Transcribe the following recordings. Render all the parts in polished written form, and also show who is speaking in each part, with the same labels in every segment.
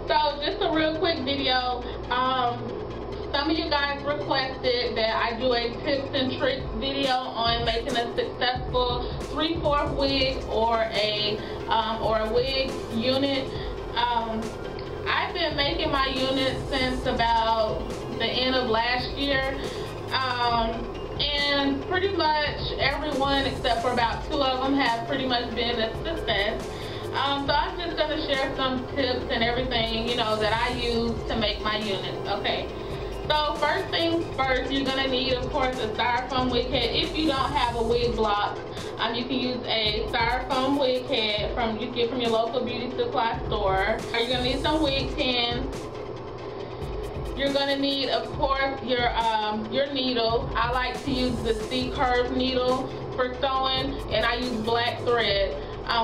Speaker 1: So just a real quick video. Some of you guys requested that I do a tips and tricks video on making a successful 3/4 wig or a wig unit. I've been making my unit since about the end of last year, and pretty much everyone except for about 2 of them have pretty much been a success. So I'm just going to share some tips and everything, you know, that I use to make my units. Okay. So first things first, you're going to need, of course, a styrofoam wig head. If you don't have a wig block, you can use a styrofoam wig head you get from your local beauty supply store. You're going to need some wig pins. You're going to need, of course, your needle. I like to use the C-curve needle for sewing, and I use black thread.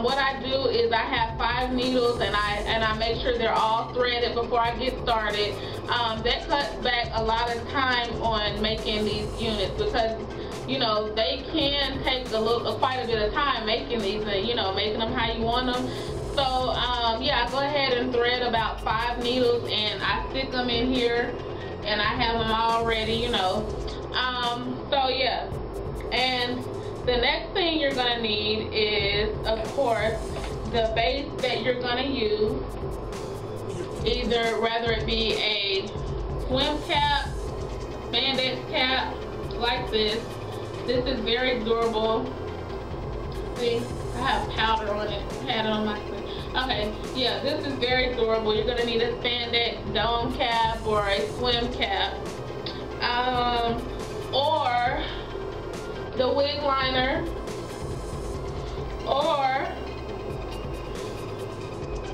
Speaker 1: What I do is I have 5 needles, and I make sure they're all threaded before I get started. That cuts back a lot of time on making these units, because you know they can take quite a bit of time making these, and you know, making them how you want them. So yeah, I go ahead and thread about 5 needles, and I stick them in here, and I have them all ready, you know. So yeah, and the next thing you're gonna need is, of course, the base that you're gonna use. Whether it be a swim cap, spandex cap, like this. This is very durable. See, I have powder on it. I had it on my skin. Okay, yeah, this is very durable. You're gonna need a spandex dome cap or a swim cap, or the wig liner, or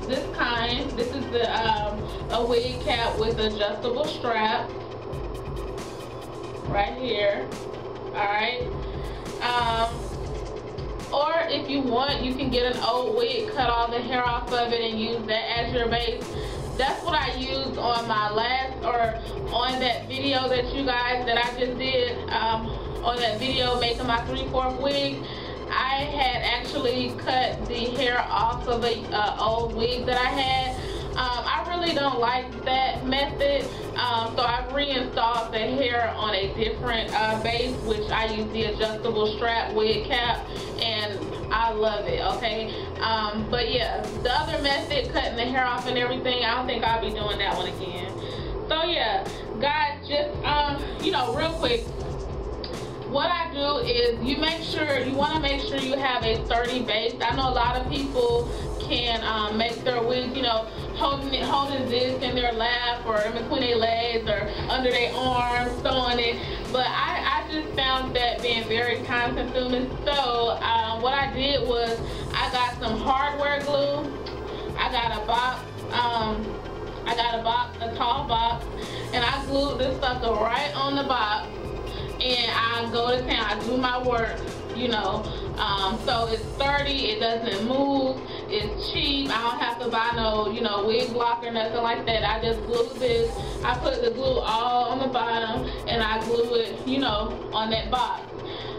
Speaker 1: this kind. This is a wig cap with adjustable strap right here. All right. Or if you want, you can get an old wig, cut all the hair off of it, and use that as your base. That's what I used on my on that video that you guys that I just did. On that video making my 3/4 wig, I had actually cut the hair off of a old wig that I had. I really don't like that method, so I've reinstalled the hair on a different base, which I use the adjustable strap wig cap, and I love it. Okay, but yeah, the other method, cutting the hair off and everything, I don't think I'll be doing that one again. So yeah, guys, just you know, real quick, what I do is you want to make sure you have a sturdy base. I know a lot of people can make their wigs, you know, holding this in their lap or in between their legs or under their arms, sewing it. But I just found that being very time consuming. So what I did was I got some hardware glue. I got a box. A tall box, and I glued this sucker right on the box. And I go to town, I do my work, you know, so it's sturdy, it doesn't move, it's cheap, I don't have to buy no, you know, wig block or nothing like that. I just glue this, I put the glue all on the bottom, and I glue it, you know, on that box.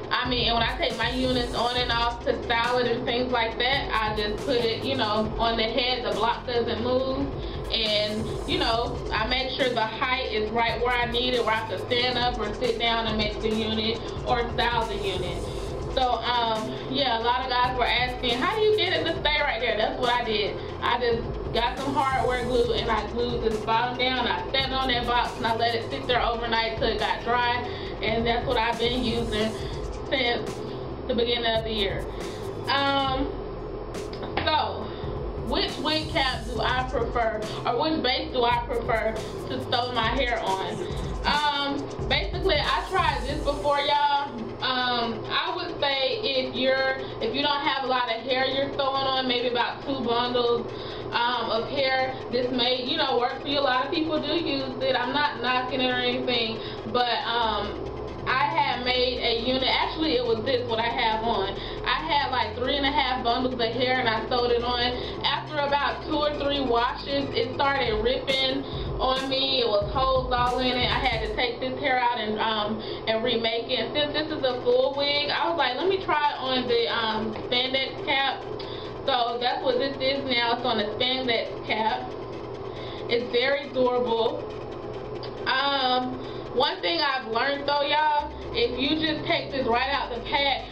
Speaker 1: I mean, and when I take my units on and off to style it and things like that, I just put it, you know, on the head, the block doesn't move. And you know, I make sure the height is right where I need it, where I can stand up or sit down and make the unit or style the unit. So yeah, a lot of guys were asking, how do you get it to stay right there? That's what I did. I just got some hardware glue, and I glued this bottom down. I set it on that box, and I let it sit there overnight till it got dry, and that's what I've been using since the beginning of the year. So which wig cap do I prefer, or which base do I prefer to sew my hair on? Basically, I tried this before, y'all. I would say if you don't have a lot of hair you're sewing on, maybe about 2 bundles of hair, this may, you know, work for you. A lot of people do use it. I'm not knocking it or anything, but I had made a unit. Actually, it was this what I have on. I had like 3.5 bundles of hair, and I sewed it on. After about 2 or 3 washes, it started ripping on me. It was holes all in it. I had to take this hair out and remake it. And since this is a full wig, I was like, let me try it on the spandex cap. So that's what this is now. It's on the spandex cap. It's very durable. One thing I've learned though, y'all, if you just take this right out the pack,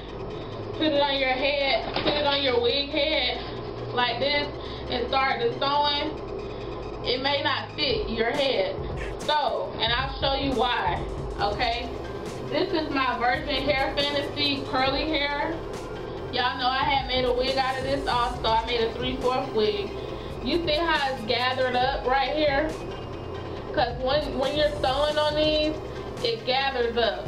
Speaker 1: put it on your head, put it on your wig head like this, and start the sewing, it may not fit your head. So, and I'll show you why, okay? This is my Virgin Hair Fantasy curly hair. Y'all know I had made a wig out of this also. I made a 3/4 wig. You see how it's gathered up right here? Because when you're sewing on these, it gathers up.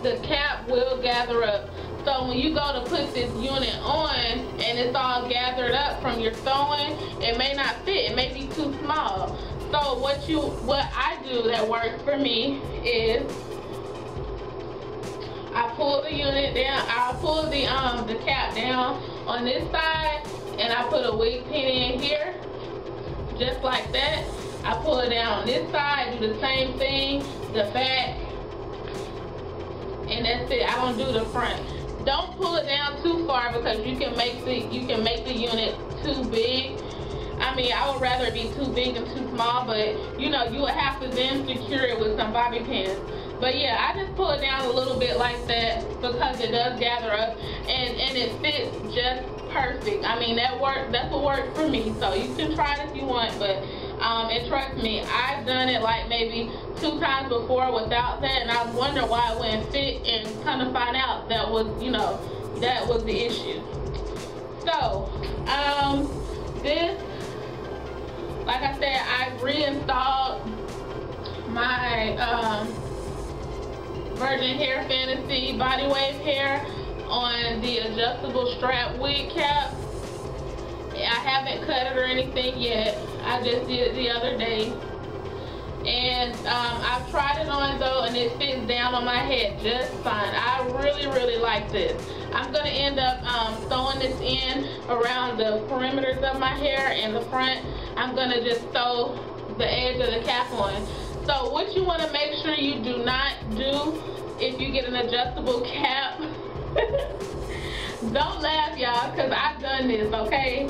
Speaker 1: The cap will gather up. So when you go to put this unit on and it's all gathered up from your sewing, it may not fit. It may be too small. So what I do that works for me is I pull the unit down. I'll pull the cap down on this side, and I put a wig pin in here, just like that. I pull it down on this side, do the same thing, the back, and that's it. I don't do the front. Don't pull it down too far because you can make the unit too big. I mean, I would rather it be too big than too small, but you know, you would have to then secure it with some bobby pins. But yeah, I just pull it down a little bit like that because it does gather up, and it fits just perfect. I mean, that's what worked for me. So you can try it if you want, but and trust me, I've done it like maybe 2 times before without that, and I was wondering why it wouldn't fit, and kind of find out that was, you know, that was the issue. So this, like I said, I reinstalled my Virgin Hair Fantasy body wave hair on the adjustable strap wig cap. I haven't cut it or anything yet. I just did it the other day. And I've tried it on though, and it fits down on my head just fine. I really, really like this. I'm gonna end up sewing this in around the perimeters of my hair and the front. I'm gonna just sew the edge of the cap on. So what you wanna make sure you do not do if you get an adjustable cap, don't laugh y'all, cause I've done this, okay?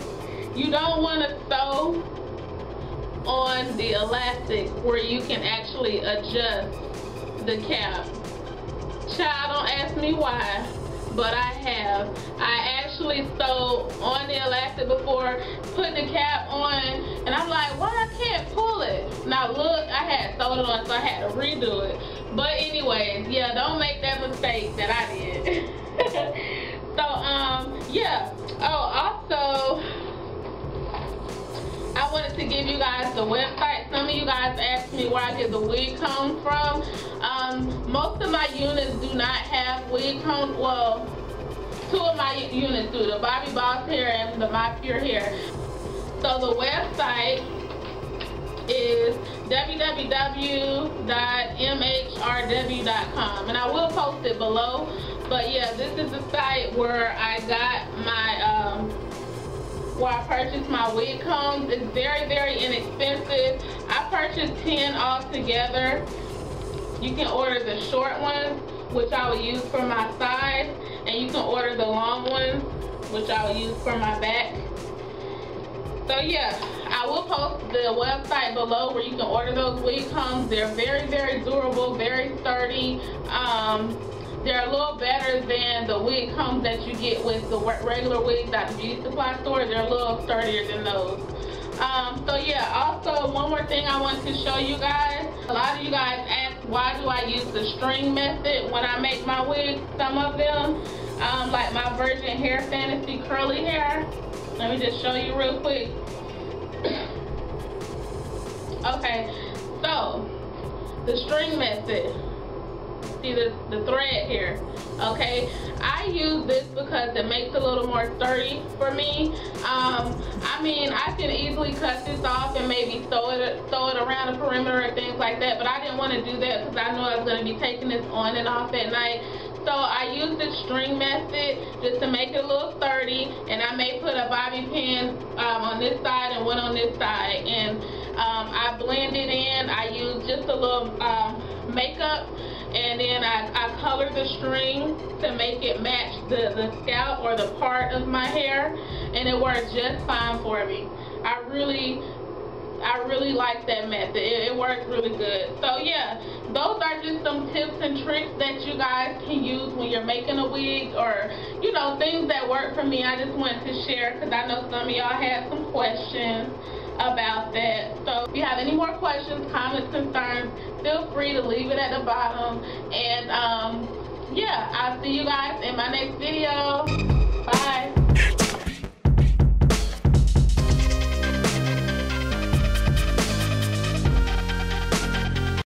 Speaker 1: You don't wanna sew on the elastic where you can actually adjust the cap. Child, don't ask me why, but I have. I actually sewed on the elastic before, putting the cap on, and I'm like, why I can't pull it? Now look, I had sewed it on, so I had to redo it. But anyways, yeah, don't make that mistake that I did. So yeah. Oh, also, I wanted to give you guys the website. Some of you guys asked me where I get the wig combs from. Most of my units do not have wig combs. Well, 2 of my units do, the Bobbi Boss Hair and the My Pure Hair. So the website is www.mhrw.com, and I will post it below. But yeah, this is the site where I got my where I purchased my wig combs. It's very, very inexpensive. I purchased 10 altogether. You can order the short ones, which I will use for my sides, and you can order the long ones, which I will use for my back. So yeah, I will post the website below where you can order those wig combs. They're very, very durable, very sturdy. They're a little better than the wig combs that you get with the regular wigs at the beauty supply store. They're a little sturdier than those. So yeah, also one more thing I want to show you guys. A lot of you guys ask, why do I use the string method when I make my wigs? Some of them, like my Virgin Hair Fantasy curly hair. Let me just show you real quick. Okay, so the string method. See the thread here, okay? I use this because it makes it a little more sturdy for me. I mean, I can easily cut this off and maybe sew it around the perimeter and things like that, but I didn't want to do that because I knew I was going to be taking this on and off at night. So I use the string method just to make it a little sturdy, and I may put a bobby pin on this side and one on this side, and I blend it in. I use just a little makeup, and then I color the string to make it match the scalp or the part of my hair, and it works just fine for me. I really I really like that method. It works really good. So yeah, those are just some tips and tricks that you guys can use when you're making a wig, or you know, things that work for me. I just wanted to share because I know some of y'all had some questions about that. So if you have any more questions, comments, concerns, feel free to leave it at the bottom. And yeah, I'll see you guys in my next video.